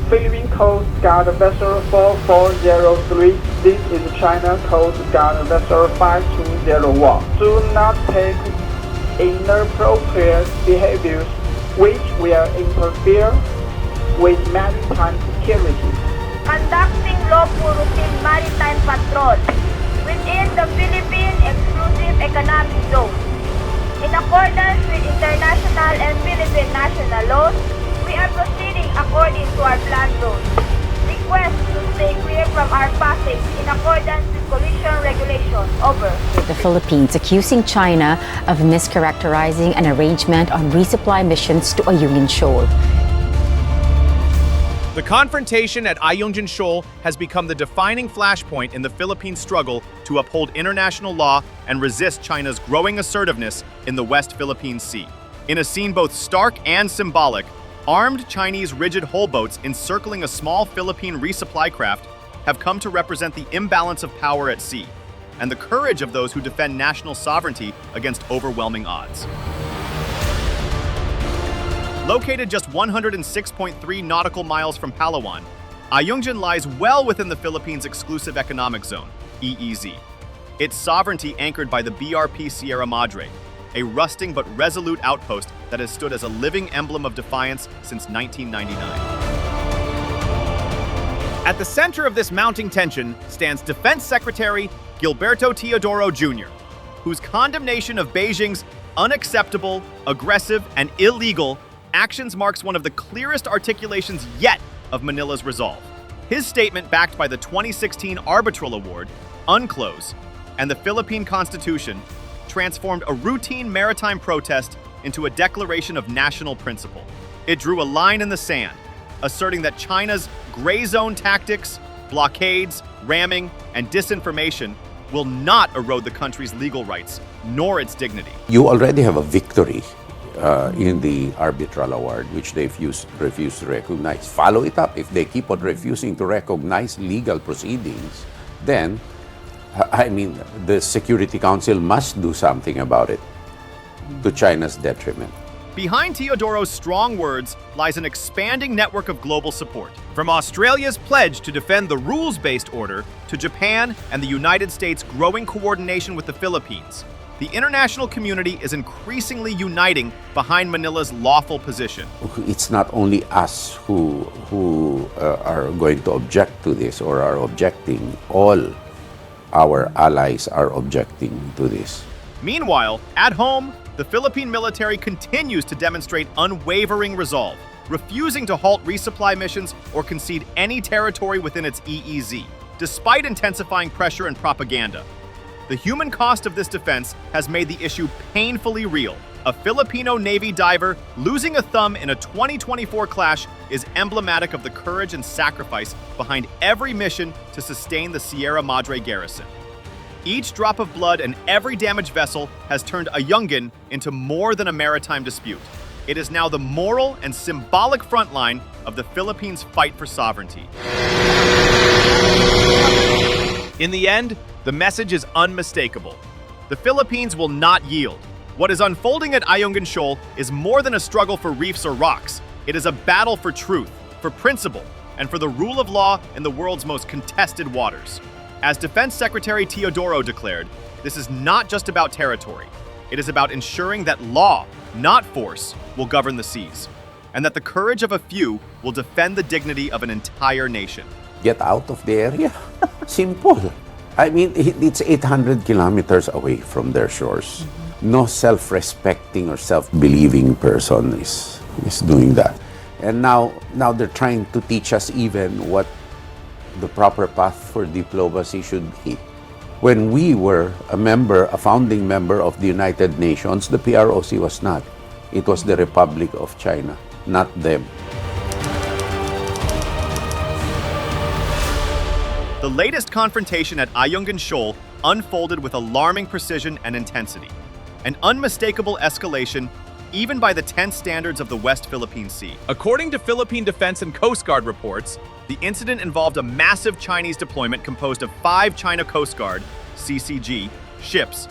Philippine Coast Guard Vessel 4403. This is China Coast Guard Vessel 5201. Do not take inappropriate behaviors which will interfere with maritime security. Conducting lawful routine maritime patrol within the Philippine Exclusive Economic Zone. In accordance with international and Philippine national laws, we are proceeding according to our plan zone. Request to stay clear from our passage in accordance with collision regulations. Over. The Philippines accusing China of mischaracterizing an arrangement on resupply missions to Ayungin Shoal. The confrontation at Ayungin Shoal has become the defining flashpoint in the Philippine struggle to uphold international law and resist China's growing assertiveness in the West Philippine Sea. In a scene both stark and symbolic, armed Chinese rigid hull boats encircling a small Philippine resupply craft have come to represent the imbalance of power at sea and the courage of those who defend national sovereignty against overwhelming odds. Located just 106.3 nautical miles from Palawan, Ayungin lies well within the Philippines' Exclusive Economic Zone, EEZ. Its sovereignty anchored by the BRP Sierra Madre, a rusting but resolute outpost that has stood as a living emblem of defiance since 1999. At the center of this mounting tension stands Defense Secretary Gilberto Teodoro Jr., whose condemnation of Beijing's unacceptable, aggressive, and illegal actions marks one of the clearest articulations yet of Manila's resolve. His statement, backed by the 2016 Arbitral Award, UNCLOS, and the Philippine Constitution, transformed a routine maritime protest into a declaration of national principle. It drew a line in the sand, asserting that China's gray zone tactics, blockades, ramming, and disinformation will not erode the country's legal rights, nor its dignity. You already have a victory in the arbitral award, which they refuse to recognize. Follow it up. If they keep on refusing to recognize legal proceedings, then, the Security Council must do something about it to China's detriment. Behind Teodoro's strong words lies an expanding network of global support. From Australia's pledge to defend the rules-based order to Japan and the United States' growing coordination with the Philippines, the international community is increasingly uniting behind Manila's lawful position. It's not only us who are going to object to this or are objecting. All our allies are objecting to this. Meanwhile, at home, the Philippine military continues to demonstrate unwavering resolve, refusing to halt resupply missions or concede any territory within its EEZ, despite intensifying pressure and propaganda. The human cost of this defense has made the issue painfully real. A Filipino Navy diver losing a thumb in a 2024 clash is emblematic of the courage and sacrifice behind every mission to sustain the Sierra Madre garrison. Each drop of blood and every damaged vessel has turned Ayungin into more than a maritime dispute. It is now the moral and symbolic frontline of the Philippines' fight for sovereignty. In the end, the message is unmistakable. The Philippines will not yield. What is unfolding at Ayungin Shoal is more than a struggle for reefs or rocks. It is a battle for truth, for principle, and for the rule of law in the world's most contested waters. As Defense Secretary Teodoro declared, this is not just about territory. It is about ensuring that law, not force, will govern the seas, and that the courage of a few will defend the dignity of an entire nation. Get out of the area. Simple. It's 800 kilometers away from their shores. No self-respecting or self-believing person is doing that. And now they're trying to teach us even what the proper path for diplomacy should be. When we were a founding member of the United Nations, the PROC was not. It was the Republic of China, not them. The latest confrontation at Ayungin Shoal unfolded with alarming precision and intensity, an unmistakable escalation even by the tense standards of the West Philippine Sea. According to Philippine Defense and Coast Guard reports, the incident involved a massive Chinese deployment composed of 5 China Coast Guard (CCG) ships,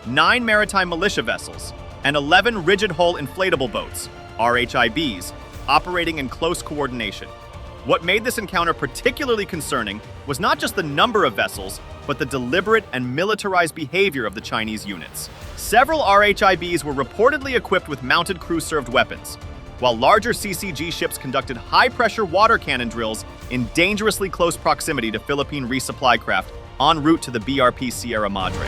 9 maritime militia vessels, and 11 rigid hull inflatable boats (RHIBs) operating in close coordination. What made this encounter particularly concerning was not just the number of vessels, but the deliberate and militarized behavior of the Chinese units. Several RHIBs were reportedly equipped with mounted crew-served weapons, while larger CCG ships conducted high-pressure water cannon drills in dangerously close proximity to Philippine resupply craft en route to the BRP Sierra Madre.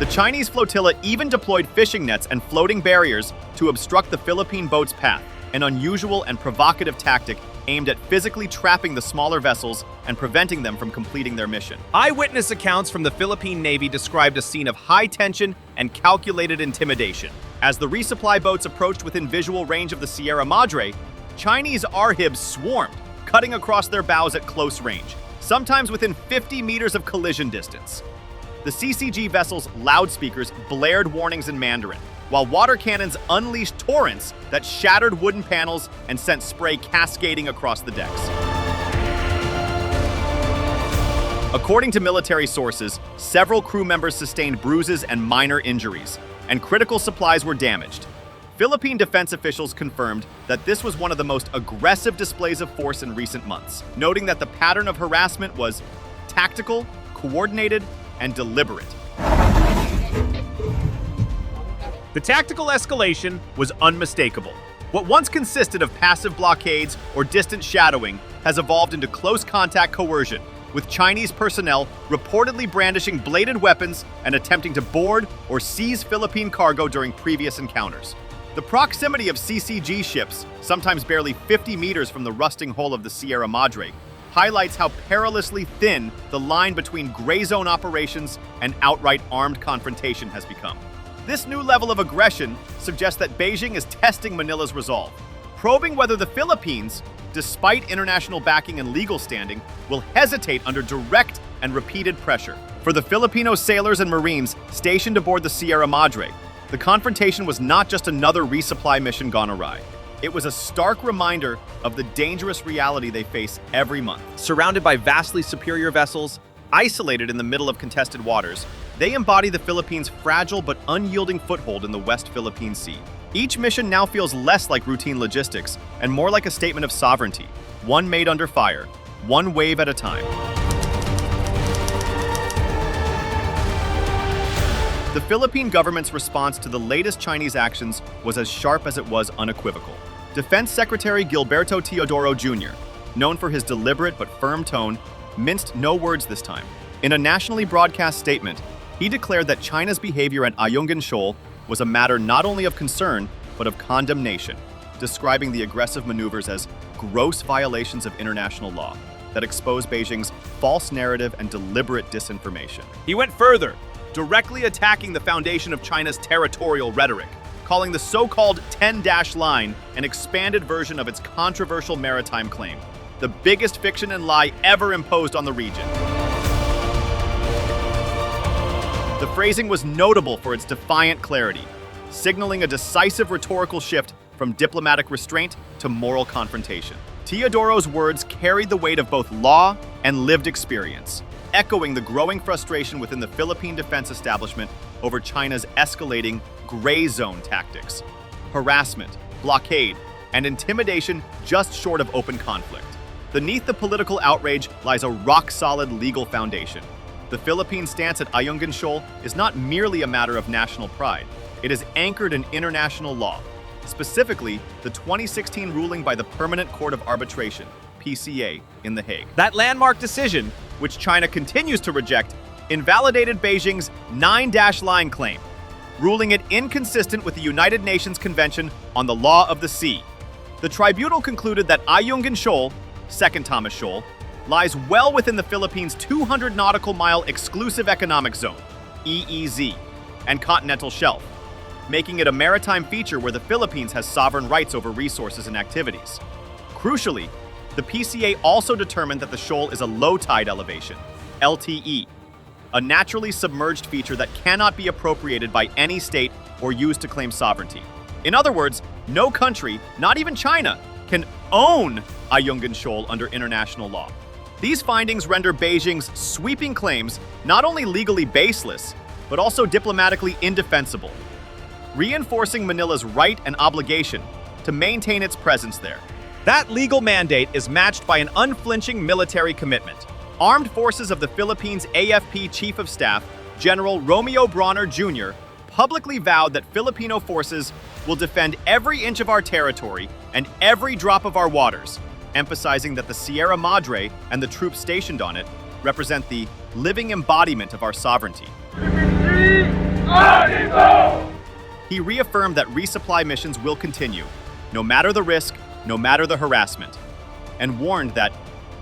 The Chinese flotilla even deployed fishing nets and floating barriers to obstruct the Philippine boat's path, an unusual and provocative tactic aimed at physically trapping the smaller vessels and preventing them from completing their mission. Eyewitness accounts from the Philippine Navy described a scene of high tension and calculated intimidation. As the resupply boats approached within visual range of the Sierra Madre, Chinese RHIBs swarmed, cutting across their bows at close range, sometimes within 50 meters of collision distance. The CCG vessels' loudspeakers blared warnings in Mandarin, while water cannons unleashed torrents that shattered wooden panels and sent spray cascading across the decks. According to military sources, several crew members sustained bruises and minor injuries, and critical supplies were damaged. Philippine defense officials confirmed that this was one of the most aggressive displays of force in recent months, noting that the pattern of harassment was tactical, coordinated, and deliberate. The tactical escalation was unmistakable. What once consisted of passive blockades or distant shadowing has evolved into close contact coercion, with Chinese personnel reportedly brandishing bladed weapons and attempting to board or seize Philippine cargo during previous encounters. The proximity of CCG ships, sometimes barely 50 meters from the rusting hull of the Sierra Madre, highlights how perilously thin the line between gray zone operations and outright armed confrontation has become. This new level of aggression suggests that Beijing is testing Manila's resolve, probing whether the Philippines, despite international backing and legal standing, will hesitate under direct and repeated pressure. For the Filipino sailors and Marines stationed aboard the Sierra Madre, the confrontation was not just another resupply mission gone awry. It was a stark reminder of the dangerous reality they face every month. Surrounded by vastly superior vessels, isolated in the middle of contested waters, they embody the Philippines' fragile but unyielding foothold in the West Philippine Sea. Each mission now feels less like routine logistics and more like a statement of sovereignty, one made under fire, one wave at a time. The Philippine government's response to the latest Chinese actions was as sharp as it was unequivocal. Defense Secretary Gilberto Teodoro Jr., known for his deliberate but firm tone, minced no words this time. In a nationally broadcast statement, he declared that China's behavior at Ayungin Shoal was a matter not only of concern, but of condemnation, describing the aggressive maneuvers as gross violations of international law that expose Beijing's false narrative and deliberate disinformation. He went further, directly attacking the foundation of China's territorial rhetoric, calling the so-called 10-dash line an expanded version of its controversial maritime claim, the biggest fiction and lie ever imposed on the region. The phrasing was notable for its defiant clarity, signaling a decisive rhetorical shift from diplomatic restraint to moral confrontation. Teodoro's words carried the weight of both law and lived experience, echoing the growing frustration within the Philippine defense establishment over China's escalating gray zone tactics, harassment, blockade, and intimidation just short of open conflict. Beneath the political outrage lies a rock-solid legal foundation. The Philippine stance at Ayungin Shoal is not merely a matter of national pride. It is anchored in international law, specifically the 2016 ruling by the Permanent Court of Arbitration, PCA, in The Hague. That landmark decision, which China continues to reject, invalidated Beijing's 9-dash line claim, ruling it inconsistent with the United Nations Convention on the Law of the Sea. The tribunal concluded that Ayungin Shoal, Second Thomas Shoal, lies well within the Philippines' 200 nautical mile exclusive economic zone, EEZ, and continental shelf, making it a maritime feature where the Philippines has sovereign rights over resources and activities. Crucially, the PCA also determined that the shoal is a low tide elevation, LTE, a naturally submerged feature that cannot be appropriated by any state or used to claim sovereignty. In other words, no country, not even China, can own Ayungin Shoal under international law. These findings render Beijing's sweeping claims not only legally baseless, but also diplomatically indefensible, reinforcing Manila's right and obligation to maintain its presence there. That legal mandate is matched by an unflinching military commitment. Armed Forces of the Philippines AFP Chief of Staff, General Romeo Brawner Jr., publicly vowed that Filipino forces will defend every inch of our territory and every drop of our waters, emphasizing that the Sierra Madre and the troops stationed on it represent the living embodiment of our sovereignty. He reaffirmed that resupply missions will continue, no matter the risk, no matter the harassment, and warned that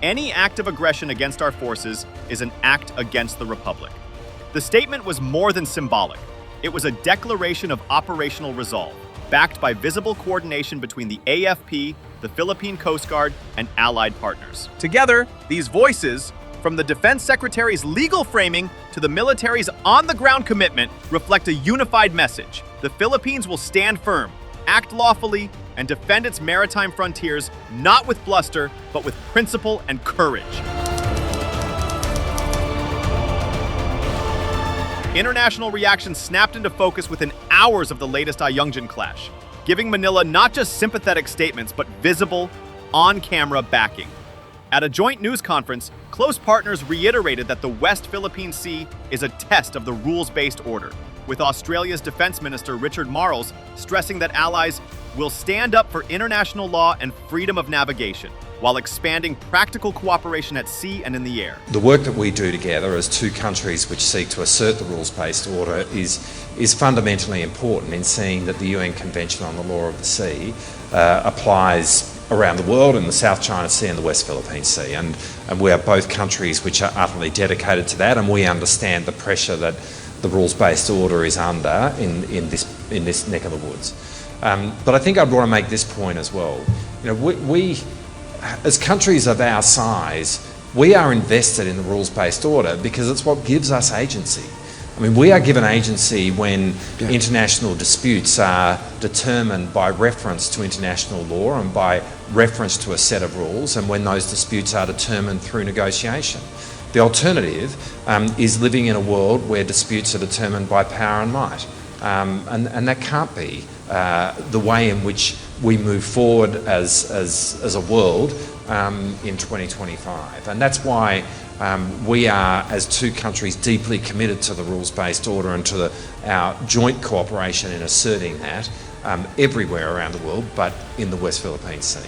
any act of aggression against our forces is an act against the Republic. The statement was more than symbolic. It was a declaration of operational resolve, backed by visible coordination between the AFP, the Philippine Coast Guard, and allied partners. Together, these voices, from the Defense Secretary's legal framing to the military's on-the-ground commitment, reflect a unified message. The Philippines will stand firm, act lawfully, and defend its maritime frontiers not with bluster, but with principle and courage. International reaction snapped into focus within hours of the latest Ayungin clash, giving Manila not just sympathetic statements, but visible, on-camera backing. At a joint news conference, close partners reiterated that the West Philippine Sea is a test of the rules-based order, with Australia's Defense Minister Richard Marles stressing that allies will stand up for international law and freedom of navigation, while expanding practical cooperation at sea and in the air. The work that we do together as two countries which seek to assert the rules-based order is fundamentally important in seeing that the UN Convention on the Law of the Sea applies around the world in the South China Sea and the West Philippine Sea. And we are both countries which are utterly dedicated to that, and we understand the pressure that the rules-based order is under in this neck of the woods. But I think I'd want to make this point as well. You know, we as countries of our size, we are invested in the rules-based order because it's what gives us agency. I mean, we are given agency when international disputes are determined by reference to international law and by reference to a set of rules, and when those disputes are determined through negotiation. The alternative is living in a world where disputes are determined by power and might. And that can't be the way in which we move forward as a world in 2025. And that's why we are, as two countries, deeply committed to the rules-based order and to our joint cooperation in asserting that everywhere around the world, but in the West Philippine Sea.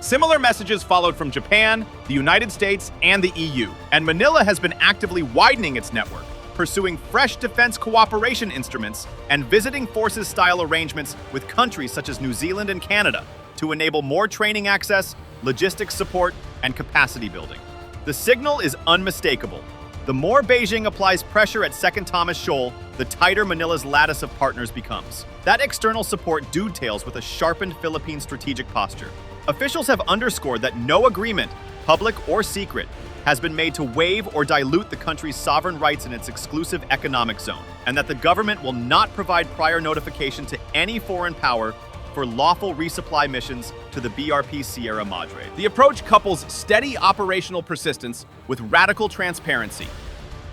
Similar messages followed from Japan, the United States, and the EU, and Manila has been actively widening its network, pursuing fresh defense cooperation instruments and visiting forces-style arrangements with countries such as New Zealand and Canada to enable more training access, logistics support, and capacity building. The signal is unmistakable. The more Beijing applies pressure at Second Thomas Shoal, the tighter Manila's lattice of partners becomes. That external support dovetails with a sharpened Philippine strategic posture. Officials have underscored that no agreement, public or secret, has been made to waive or dilute the country's sovereign rights in its exclusive economic zone, and that the government will not provide prior notification to any foreign power for lawful resupply missions to the BRP Sierra Madre. The approach couples steady operational persistence with radical transparency.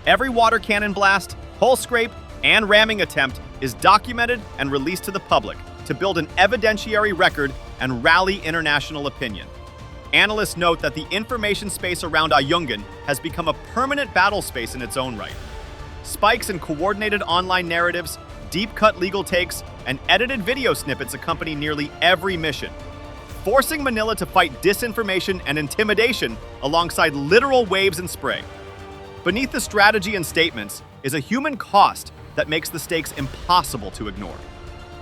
Every water cannon blast, hull scrape, and ramming attempt is documented and released to the public to build an evidentiary record and rally international opinion. Analysts note that the information space around Ayungin has become a permanent battle space in its own right. Spikes in coordinated online narratives, deep-cut legal takes, and edited video snippets accompany nearly every mission, forcing Manila to fight disinformation and intimidation alongside literal waves and spray. Beneath the strategy and statements is a human cost that makes the stakes impossible to ignore.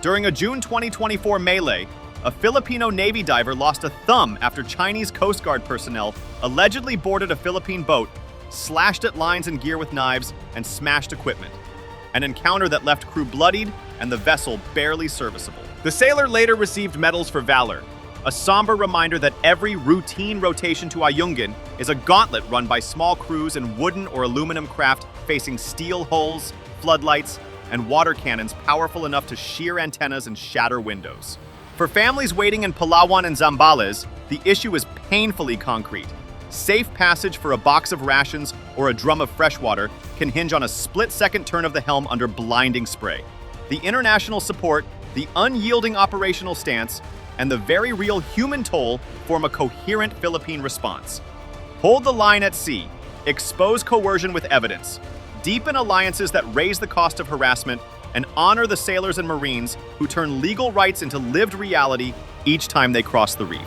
During a June 2024 melee, a Filipino Navy diver lost a thumb after Chinese Coast Guard personnel allegedly boarded a Philippine boat, slashed at lines and gear with knives, and smashed equipment. An encounter that left crew bloodied and the vessel barely serviceable. The sailor later received medals for valor, a somber reminder that every routine rotation to Ayungin is a gauntlet run by small crews in wooden or aluminum craft facing steel hulls, floodlights, and water cannons powerful enough to shear antennas and shatter windows. For families waiting in Palawan and Zambales, the issue is painfully concrete. Safe passage for a box of rations or a drum of fresh water can hinge on a split-second turn of the helm under blinding spray. The international support, the unyielding operational stance, and the very real human toll form a coherent Philippine response. Hold the line at sea, expose coercion with evidence, deepen alliances that raise the cost of harassment, and honor the sailors and Marines who turn legal rights into lived reality each time they cross the reef.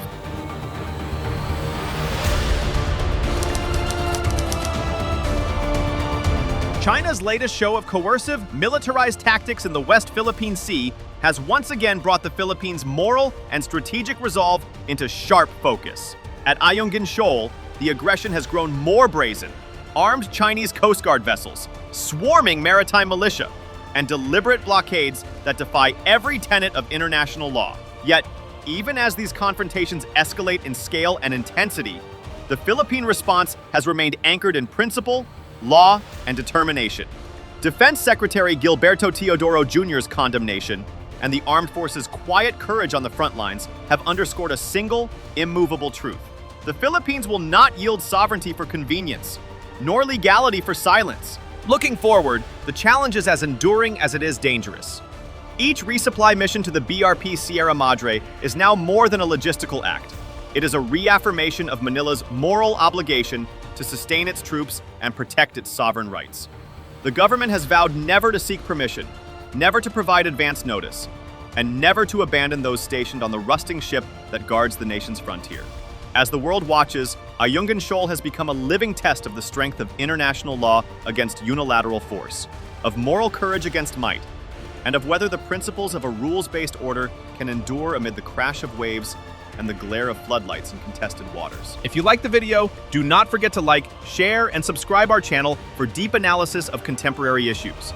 China's latest show of coercive, militarized tactics in the West Philippine Sea has once again brought the Philippines' moral and strategic resolve into sharp focus. At Ayungin Shoal, the aggression has grown more brazen. Armed Chinese Coast Guard vessels, swarming maritime militia, and deliberate blockades that defy every tenet of international law. Yet, even as these confrontations escalate in scale and intensity, the Philippine response has remained anchored in principle, law, and determination. Defense Secretary Gilberto Teodoro Jr.'s condemnation and the armed forces' quiet courage on the front lines have underscored a single, immovable truth. The Philippines will not yield sovereignty for convenience, nor legality for silence. Looking forward, the challenge is as enduring as it is dangerous. Each resupply mission to the BRP Sierra Madre is now more than a logistical act. It is a reaffirmation of Manila's moral obligation to sustain its troops and protect its sovereign rights. The government has vowed never to seek permission, never to provide advance notice, and never to abandon those stationed on the rusting ship that guards the nation's frontier. As the world watches, Ayungin Shoal has become a living test of the strength of international law against unilateral force, of moral courage against might, and of whether the principles of a rules-based order can endure amid the crash of waves and the glare of floodlights in contested waters. If you liked the video, do not forget to like, share, and subscribe our channel for deep analysis of contemporary issues.